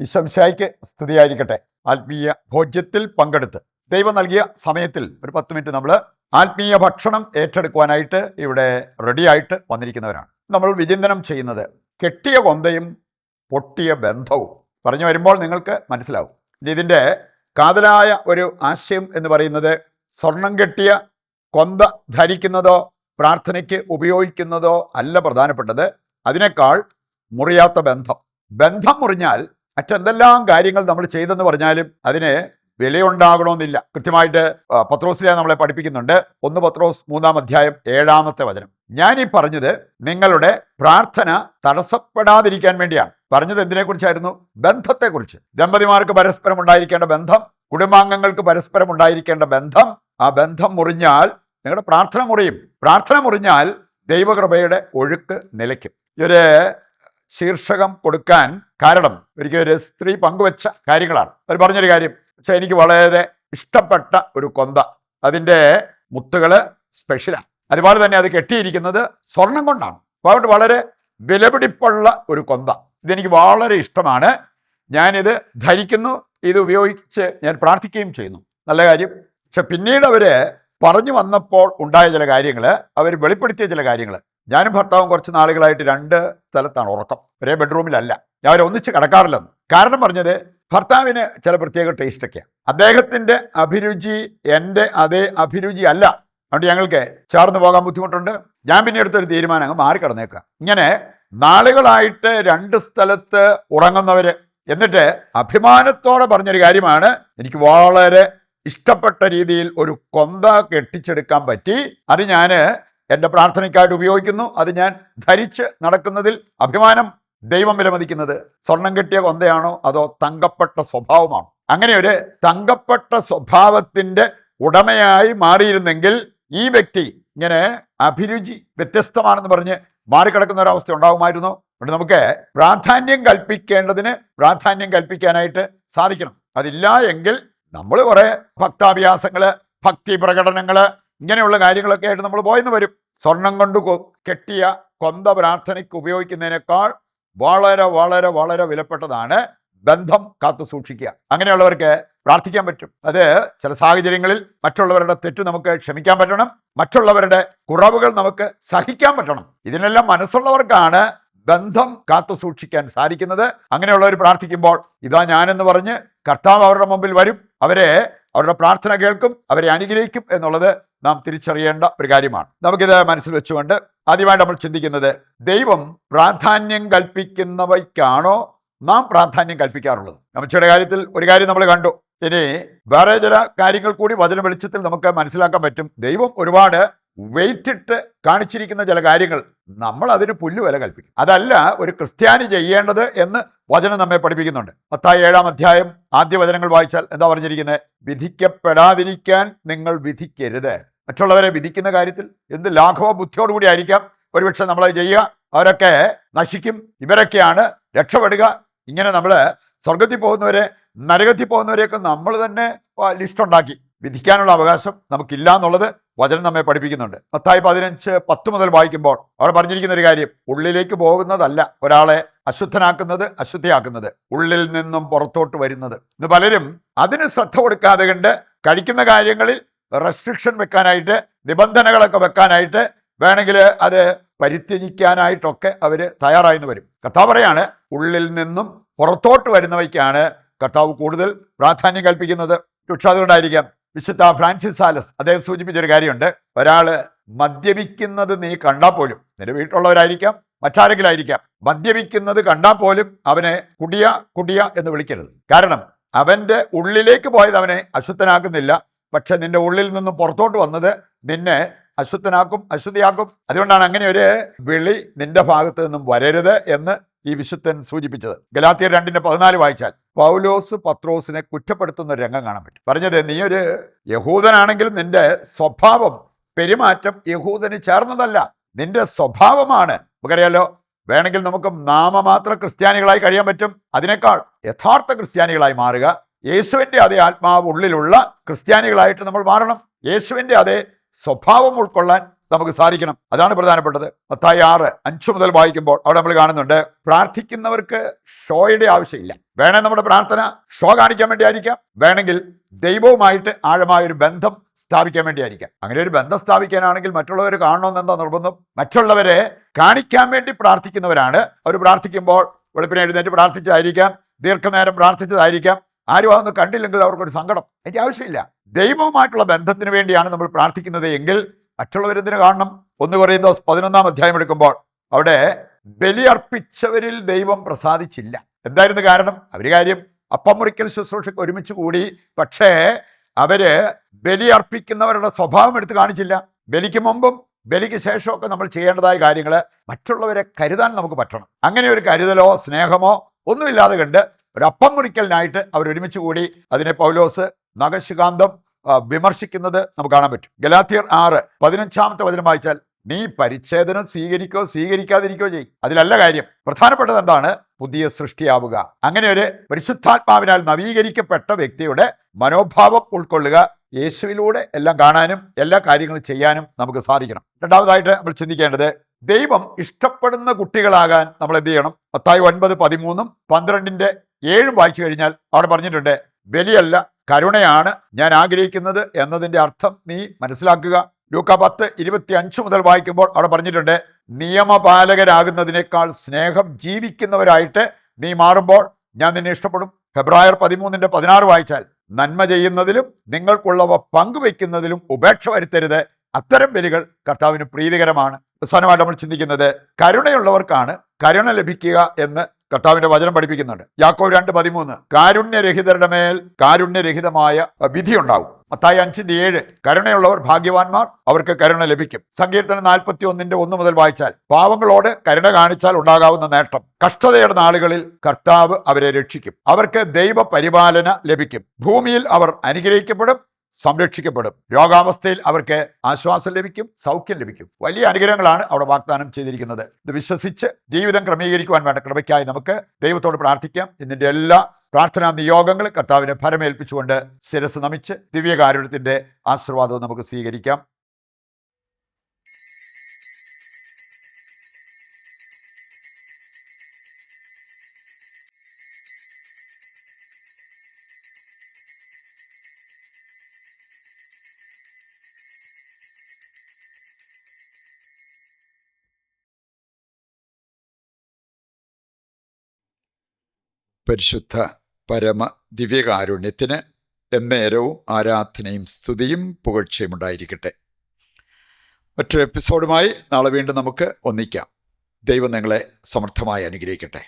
ഈശോമിശിഹായ്ക്ക് സ്തുതിയായിരിക്കട്ടെ. ആത്മീയ ഭോജ്യത്തിൽ പങ്കെടുത്ത് ദൈവം നൽകിയ സമയത്തിൽ ഒരു 10 മിനിറ്റ് നമ്മൾ ആത്മീയ ഭക്ഷണം ഏറ്റെടുക്കുവാനായിട്ട് ഇവിടെ റെഡിയായിട്ട് വന്നിരിക്കുന്നവരാണ്. നമ്മൾ വിചിന്തനം ചെയ്യുന്നത് കെട്ടിയ കൊന്തയും പൊട്ടിയ ബന്ധവും പറഞ്ഞു വരുമ്പോൾ നിങ്ങൾക്ക് മനസ്സിലാവും. ഇതിൻ്റെ കാതലായ ഒരു ആശയം എന്ന് പറയുന്നത് സ്വർണം കെട്ടിയ കൊന്ത ധരിക്കുന്നതോ പ്രാർത്ഥനയ്ക്ക് ഉപയോഗിക്കുന്നതോ അല്ല പ്രധാനപ്പെട്ടത്. അതിനേക്കാൾ മുറിയാത്ത ബന്ധം മുറിഞ്ഞാൽ മറ്റെന്തെല്ലാം കാര്യങ്ങൾ നമ്മൾ ചെയ്തെന്ന് പറഞ്ഞാലും അതിന് വിലയുണ്ടാകണമെന്നില്ല. കൃത്യമായിട്ട് പത്രോസിലെ നമ്മളെ പഠിപ്പിക്കുന്നുണ്ട്. 1 പത്രോസ് 3-ാം അധ്യായം 7-ാമത്തെ വചനം. ഞാൻ ഈ പറഞ്ഞത് നിങ്ങളുടെ പ്രാർത്ഥന തടസ്സപ്പെടാതിരിക്കാൻ വേണ്ടിയാണ്. പറഞ്ഞത് എന്തിനെക്കുറിച്ചായിരുന്നു? ബന്ധത്തെക്കുറിച്ച്. ദമ്പതിമാർക്ക് പരസ്പരം ഉണ്ടായിരിക്കേണ്ട ബന്ധം, കുടുംബാംഗങ്ങൾക്ക് പരസ്പരം ഉണ്ടായിരിക്കേണ്ട ബന്ധം, ആ ബന്ധം മുറിഞ്ഞാൽ നിങ്ങളുടെ പ്രാർത്ഥന മുറിയും. പ്രാർത്ഥന മുറിഞ്ഞാൽ ദൈവകൃപയുടെ ഒഴുക്ക് നിലയ്ക്കും. ഒരു ശീർഷകം കൊടുക്കാൻ കാരണം ഒരിക്കൽ ഒരു സ്ത്രീ പങ്കുവെച്ച കാര്യങ്ങളാണ്. അവർ പറഞ്ഞൊരു കാര്യം, പക്ഷെ എനിക്ക് വളരെ ഇഷ്ടപ്പെട്ട ഒരു കൊന്ത, അതിൻ്റെ മുത്തുകള് സ്പെഷ്യലാണ്, അതുപോലെ തന്നെ അത് കെട്ടിയിരിക്കുന്നത് സ്വർണം കൊണ്ടാണ്. അപ്പോൾ അതുകൊണ്ട് വളരെ വിലപിടിപ്പുള്ള ഒരു കൊന്ത, ഇതെനിക്ക് വളരെ ഇഷ്ടമാണ്, ഞാനിത് ധരിക്കുന്നു, ഇത് ഉപയോഗിച്ച് ഞാൻ പ്രാർത്ഥിക്കുകയും ചെയ്യുന്നു. നല്ല കാര്യം. പക്ഷെ പിന്നീട് അവര് പറഞ്ഞു വന്നപ്പോൾ ഉണ്ടായ ചില കാര്യങ്ങൾ, അവർ വെളിപ്പെടുത്തിയ ചില കാര്യങ്ങൾ. ഞാനും ഭർത്താവും കുറച്ച് നാളുകളായിട്ട് 2 സ്ഥലത്താണ് ഉറക്കം, ഒരേ ബെഡ്റൂമിലല്ല. ഞാൻ അവരൊന്നിച്ച് കിടക്കാറില്ലെന്ന്. കാരണം പറഞ്ഞത് ഭർത്താവിന് ചില പ്രത്യേക ടേസ്റ്റൊക്കെയാണ്. അദ്ദേഹത്തിൻ്റെ അഭിരുചി എൻ്റെ അതേ അഭിരുചി അല്ല. അതുകൊണ്ട് ഞങ്ങൾക്ക് ചേർന്ന് പോകാൻ ബുദ്ധിമുട്ടുണ്ട്. ഞാൻ പിന്നെ എടുത്തൊരു തീരുമാനം, അങ്ങ് മാറി കിടന്നേക്കുക. ഇങ്ങനെ നാളുകളായിട്ട് 2 സ്ഥലത്ത് ഉറങ്ങുന്നവര് എന്നിട്ട് അഭിമാനത്തോടെ പറഞ്ഞൊരു കാര്യമാണ്, എനിക്ക് വളരെ ഇഷ്ടപ്പെട്ട രീതിയിൽ ഒരു കൊന്ത കെട്ടിച്ചെടുക്കാൻ പറ്റി, അത് ഞാൻ എൻ്റെ പ്രാർത്ഥനയ്ക്കായിട്ട് ഉപയോഗിക്കുന്നു, അത് ഞാൻ ധരിച്ച് നടക്കുന്നതിൽ അഭിമാനം. ദൈവം വിലമതിക്കുന്നത് സ്വർണം കെട്ടിയ കൊന്തയാണോ അതോ തങ്കപ്പെട്ട സ്വഭാവമാണോ? അങ്ങനെ ഒരു തങ്കപ്പെട്ട സ്വഭാവത്തിൻ്റെ ഉടമയായി മാറിയിരുന്നെങ്കിൽ ഈ വ്യക്തി ഇങ്ങനെ അഭിരുചി വ്യത്യസ്തമാണെന്ന് പറഞ്ഞ് മാറിക്കിടക്കുന്ന ഒരവസ്ഥ ഉണ്ടാകുമായിരുന്നു. അതുകൊണ്ട് നമുക്ക് പ്രാധാന്യം കൽപ്പിക്കേണ്ടതിന് പ്രാധാന്യം കൽപ്പിക്കാനായിട്ട് സാധിക്കണം. അതില്ല എങ്കിൽ നമ്മൾ കുറെ ഭക്താഭ്യാസങ്ങള്, ഭക്തി പ്രകടനങ്ങള്, ഇങ്ങനെയുള്ള കാര്യങ്ങളൊക്കെ ആയിട്ട് നമ്മൾ പോയെന്ന് വരും. സ്വർണം കൊണ്ട് കെട്ടിയ കൊന്ത പ്രാർത്ഥനയ്ക്ക് ഉപയോഗിക്കുന്നതിനേക്കാൾ വളരെ വളരെ വളരെ വിലപ്പെട്ടതാണ് ബന്ധം കാത്തു സൂക്ഷിക്കുക. അങ്ങനെയുള്ളവർക്ക് പ്രാർത്ഥിക്കാൻ പറ്റും. അത് ചില സാഹചര്യങ്ങളിൽ മറ്റുള്ളവരുടെ തെറ്റ് നമുക്ക് ക്ഷമിക്കാൻ പറ്റണം, മറ്റുള്ളവരുടെ കുറവുകൾ നമുക്ക് സഹിക്കാൻ പറ്റണം. ഇതിനെല്ലാം മനസ്സുള്ളവർക്കാണ് ബന്ധം കാത്തു സൂക്ഷിക്കാൻ സാധിക്കുന്നത്. അങ്ങനെയുള്ളവർ പ്രാർത്ഥിക്കുമ്പോൾ ഇതാ ഞാനെന്ന് പറഞ്ഞ് കർത്താവ് അവരുടെ മുമ്പിൽ വരും, അവരുടെ പ്രാർത്ഥന കേൾക്കും, അവരെ അനുഗ്രഹിക്കും എന്നുള്ളത് നാം തിരിച്ചറിയേണ്ട ഒരു കാര്യമാണ്. നമുക്കിത് മനസ്സിൽ വെച്ചുകൊണ്ട് ആദ്യമായിട്ട് നമ്മൾ ചിന്തിക്കുന്നത്, ദൈവം പ്രാധാന്യം കൽപ്പിക്കുന്നവയ്ക്കാണോ നാം പ്രാധാന്യം കൽപ്പിക്കാറുള്ളത്? നമ്മച്ചയുടെ കാര്യത്തിൽ ഒരു കാര്യം നമ്മൾ കണ്ടു. ഇനി വേറെ ചില കാര്യങ്ങൾ കൂടി വചന വെളിച്ചത്തിൽ നമുക്ക് മനസ്സിലാക്കാൻ പറ്റും. ദൈവം ഒരുപാട് വെയിറ്റ് ഇട്ട് കാണിച്ചിരിക്കുന്ന ചില കാര്യങ്ങൾ നമ്മൾ അതിന് പുല്ലുവില കൽപ്പിക്കും. അതല്ല ഒരു ക്രിസ്ത്യാനി ചെയ്യേണ്ടത് എന്ന് വചനം നമ്മെ പഠിപ്പിക്കുന്നുണ്ട്. മത്തായി 7-ാം അധ്യായം ആദ്യ വചനങ്ങൾ വായിച്ചാൽ എന്താ പറഞ്ഞിരിക്കുന്നത്? വിധിക്കപ്പെടാതിരിക്കാൻ നിങ്ങൾ വിധിക്കരുത്. മറ്റുള്ളവരെ വിധിക്കുന്ന കാര്യത്തിൽ എന്ത് ലാഘവ ബുദ്ധിയോടുകൂടി ആയിരിക്കാം ഒരുപക്ഷെ നമ്മളത് ചെയ്യുക. അവരൊക്കെ നശിക്കും, ഇവരൊക്കെയാണ് രക്ഷപ്പെടുക. ഇങ്ങനെ നമ്മൾ സ്വർഗത്തിൽ പോകുന്നവരെ, നരകത്തിൽ പോകുന്നവരെയൊക്കെ നമ്മൾ തന്നെ ലിസ്റ്റ് ഉണ്ടാക്കി വിധിക്കാനുള്ള അവകാശം നമുക്കില്ല എന്നുള്ളത് വചനം നമ്മെ പഠിപ്പിക്കുന്നുണ്ട്. മത്തായി 15:10 മുതൽ വായിക്കുമ്പോൾ അവിടെ പറഞ്ഞിരിക്കുന്ന ഒരു കാര്യം, ഉള്ളിലേക്ക് പോകുന്നതല്ല ഒരാളെ അശുദ്ധനാക്കുന്നത്, അശുദ്ധിയാക്കുന്നത്, ഉള്ളിൽ നിന്നും പുറത്തോട്ട് വരുന്നത്. ഇന്ന് പലരും അതിന് ശ്രദ്ധ കൊടുക്കാതെ കണ്ട് കഴിക്കുന്ന കാര്യങ്ങളിൽ റെസ്ട്രിക്ഷൻ വെക്കാനായിട്ട്, നിബന്ധനകളൊക്കെ വെക്കാനായിട്ട്, വേണമെങ്കിൽ അത് പരിത്യജിക്കാനായിട്ടൊക്കെ അവർ തയ്യാറായിന്ന് വരും. കർത്താവ് പറയാണ്, ഉള്ളിൽ നിന്നും പുറത്തോട്ട് വരുന്നവയ്ക്കാണ് കർത്താവ് കൂടുതൽ പ്രാധാന്യം കൽപ്പിക്കുന്നത്. പക്ഷെ അതുകൊണ്ടായിരിക്കാം വിശുദ്ധ ഫ്രാൻസിസ് സാലസ് അദ്ദേഹം സൂചിപ്പിച്ചൊരു കാര്യമുണ്ട്. ഒരാൾ മദ്യപിക്കുന്നത് നീ കണ്ടാൽ പോലും, നിന്റെ വീട്ടിലുള്ളവരായിരിക്കാം, മറ്റാരെങ്കിലും ആയിരിക്കാം, മദ്യപിക്കുന്നത് കണ്ടാൽ പോലും അവനെ കുടിയ എന്ന് വിളിക്കരുത്. കാരണം അവൻ്റെ ഉള്ളിലേക്ക് പോയത് അവനെ അശുദ്ധനാക്കുന്നില്ല, പക്ഷെ നിന്റെ ഉള്ളിൽ നിന്നും പുറത്തോട്ട് വന്നത് നിന്നെ അശുദ്ധനാക്കും, അശുദ്ധിയാക്കും. അതുകൊണ്ടാണ് അങ്ങനെ ഒരു വിളി നിന്റെ ഭാഗത്ത് നിന്നും വരരുത് എന്ന് ഈ വിശുദ്ധൻ സൂചിപ്പിച്ചത്. ഗലാത്യർ 2:14 വായിച്ചാൽ പൗലോസ് പത്രോസിനെ കുറ്റപ്പെടുത്തുന്ന ഒരു രംഗം കാണാൻ പറ്റും. പറഞ്ഞത്, നീ ഒരു യഹൂദനാണെങ്കിലും നിന്റെ സ്വഭാവം, പെരുമാറ്റം യഹൂദന് ചേർന്നതല്ല, നിന്റെ സ്വഭാവമാണ്. നമുക്കറിയാലോ, വേണമെങ്കിൽ നമുക്ക് നാമമാത്ര ക്രിസ്ത്യാനികളായി കഴിയാൻ പറ്റും. അതിനേക്കാൾ യഥാർത്ഥ ക്രിസ്ത്യാനികളായി മാറുക, യേശുവിൻ്റെ അതേ ആത്മാവ് ഉള്ളിലുള്ള ക്രിസ്ത്യാനികളായിട്ട് നമ്മൾ മാറണം. യേശുവിൻ്റെ അതേ സ്വഭാവം ഉൾക്കൊള്ളാൻ നമുക്ക് സാധിക്കണം. അതാണ് പ്രധാനപ്പെട്ടത്. മത്തായി 6:5 മുതൽ വായിക്കുമ്പോൾ അവിടെ നമ്മൾ കാണുന്നുണ്ട്, പ്രാർത്ഥിക്കുന്നവർക്ക് ഷോയുടെ ആവശ്യമില്ല. വേണേ നമ്മുടെ പ്രാർത്ഥന ഷോ കാണിക്കാൻ വേണ്ടി ആയിരിക്കാം, വേണമെങ്കിൽ ദൈവവുമായിട്ട് ആഴമായൊരു ബന്ധം സ്ഥാപിക്കാൻ വേണ്ടി ആയിരിക്കാം. അങ്ങനെ ഒരു ബന്ധം സ്ഥാപിക്കാനാണെങ്കിൽ മറ്റുള്ളവർ കാണണമെന്നെന്താ നിർബന്ധം? മറ്റുള്ളവരെ കാണിക്കാൻ വേണ്ടി പ്രാർത്ഥിക്കുന്നവരാണ്. അവർ പ്രാർത്ഥിക്കുമ്പോൾ വെളുപ്പിനെ എഴുന്നേറ്റ് പ്രാർത്ഥിച്ചതായിരിക്കാം, ദീർഘനേരം പ്രാർത്ഥിച്ചതായിരിക്കാം, ആരും അതൊന്നും കണ്ടില്ലെങ്കിൽ അവർക്കൊരു സങ്കടം. അതിൻ്റെ ആവശ്യമില്ല. ദൈവവുമായിട്ടുള്ള ബന്ധത്തിന് വേണ്ടിയാണ് നമ്മൾ പ്രാർത്ഥിക്കുന്നത് എങ്കിൽ മറ്റുള്ളവരെന്തിനു കാണണം? 1 കൊരിന്ത്യർ 11 എടുക്കുമ്പോൾ അവിടെ ബലിയർപ്പിച്ചവരിൽ ദൈവം പ്രസാദിച്ചില്ല. എന്തായിരുന്നു കാരണം? കാര്യം അപ്പം മുറിക്കൽ ശുശ്രൂഷയ്ക്ക് ഒരുമിച്ച് കൂടി, പക്ഷേ അവര് ബലിയർപ്പിക്കുന്നവരുടെ സ്വഭാവം എടുത്ത് കാണിച്ചില്ല. ബലിക്ക് മുമ്പും ബലിക്ക് ശേഷമൊക്കെ നമ്മൾ ചെയ്യേണ്ടതായ കാര്യങ്ങൾ മറ്റുള്ളവരെ കരുതാൻ നമുക്ക് പറ്റണം. അങ്ങനെ ഒരു കരുതലോ സ്നേഹമോ ഒന്നുമില്ലാതെ കണ്ട് ഒരു അപ്പം മുറിക്കലിനായിട്ട് അവർ ഒരുമിച്ച് കൂടി. അതിനെ പൗലോസ് നഖശികാന്തം വിമർശിക്കുന്നത് നമുക്ക് കാണാൻ പറ്റും. ഗലാത്യർ 6:15 വായിച്ചാൽ, നീ പരിച്ഛേദനം സ്വീകരിക്കാതിരിക്കോ ചെയ്യും. അതിലല്ല കാര്യം. പ്രധാനപ്പെട്ടത് എന്താണ്? പുതിയ സൃഷ്ടിയാവുക. അങ്ങനെ ഒരു പരിശുദ്ധാത്മാവിനാൽ നവീകരിക്കപ്പെട്ട വ്യക്തിയുടെ മനോഭാവം ഉൾക്കൊള്ളുക. യേശുവിലൂടെ എല്ലാം കാണാനും എല്ലാ കാര്യങ്ങളും ചെയ്യാനും നമുക്ക് സാധിക്കണം. രണ്ടാമതായിട്ട് നമ്മൾ ചിന്തിക്കേണ്ടത്, ദൈവം ഇഷ്ടപ്പെടുന്ന കുട്ടികളാകാൻ നമ്മൾ എന്ത് ചെയ്യണം? മത്തായി 9:13, 12:7 വായിച്ചു കഴിഞ്ഞാൽ അവിടെ പറഞ്ഞിട്ടുണ്ട്, ബലിയല്ല കരുണയാണ് ഞാൻ ആഗ്രഹിക്കുന്നത് എന്നതിൻ്റെ അർത്ഥം നീ മനസ്സിലാക്കുക. ലൂക്ക 10:25 മുതൽ വായിക്കുമ്പോൾ അവിടെ പറഞ്ഞിട്ടുണ്ട്, നിയമപാലകരാകുന്നതിനേക്കാൾ സ്നേഹം ജീവിക്കുന്നവരായിട്ട് നീ മാറുമ്പോൾ ഞാൻ നിന്നെ ഇഷ്ടപ്പെടും. ഫെബ്രുവരി 13:16 വായിച്ചാൽ, നന്മ ചെയ്യുന്നതിലും നിങ്ങൾക്കുള്ളവ പങ്കുവെക്കുന്നതിലും ഉപേക്ഷ വരുത്തരുത്. അത്തരം ബലികൾ കർത്താവിന് പ്രീതികരമാണ്. അവസാനമായിട്ട് നമ്മൾ ചിന്തിക്കുന്നത്, കരുണയുള്ളവർക്കാണ് കരുണ ലഭിക്കുക എന്ന് കർത്താവിന്റെ വചനം പഠിപ്പിക്കുന്നുണ്ട്. യാക്കോബ് 2:13, കാരുണ്യരഹിതരുടെ മേൽ കാരുണ്യരഹിതമായ വിധി ഉണ്ടാവും. മത്തായി 5:7, കരുണയുള്ളവർ ഭാഗ്യവാന്മാർ, അവർക്ക് കരുണ ലഭിക്കും. സങ്കീർത്തനം 41:1 മുതൽ വായിച്ചാൽ, പാവങ്ങളോട് കരുണ കാണിച്ചാൽ ഉണ്ടാകാവുന്ന നേട്ടം, കഷ്ടതയുടെ നാളുകളിൽ കർത്താവ് അവരെ രക്ഷിക്കും, അവർക്ക് ദൈവ പരിപാലന ലഭിക്കും, ഭൂമിയിൽ അവർ അനുഗ്രഹിക്കപ്പെടും, സംരക്ഷിക്കപ്പെടും, രോഗാവസ്ഥയിൽ അവർക്ക് ആശ്വാസം ലഭിക്കും, സൗഖ്യം ലഭിക്കും. വലിയ അനുഗ്രഹങ്ങളാണ് അവിടെ വാഗ്ദാനം ചെയ്തിരിക്കുന്നത്. ഇത് വിശ്വസിച്ച് ജീവിതം ക്രമീകരിക്കുവാൻ വേണ്ട കൃപയ്ക്കായി നമുക്ക് ദൈവത്തോട് പ്രാർത്ഥിക്കാം. ഇതിൻ്റെ എല്ലാ പ്രാർത്ഥനാ നിയോഗങ്ങൾ കർത്താവിനെ ഫലമേൽപ്പിച്ചുകൊണ്ട് ശിരസ് നമിച്ച് ദിവ്യകാരുണ്യത്തിൻ്റെ ആശീർവാദവും നമുക്ക് സ്വീകരിക്കാം. പരിശുദ്ധ പരമ ദിവ്യകാരുണ്യത്തിന് എന്നേരവും ആരാധനയും സ്തുതിയും പുകഴ്ചയും ഉണ്ടായിരിക്കട്ടെ. മറ്റൊരു എപ്പിസോഡുമായി നാളെ വീണ്ടും നമുക്ക് ഒന്നിക്കാം. ദൈവം നിങ്ങളെ സമർത്ഥമായി അനുഗ്രഹിക്കട്ടെ.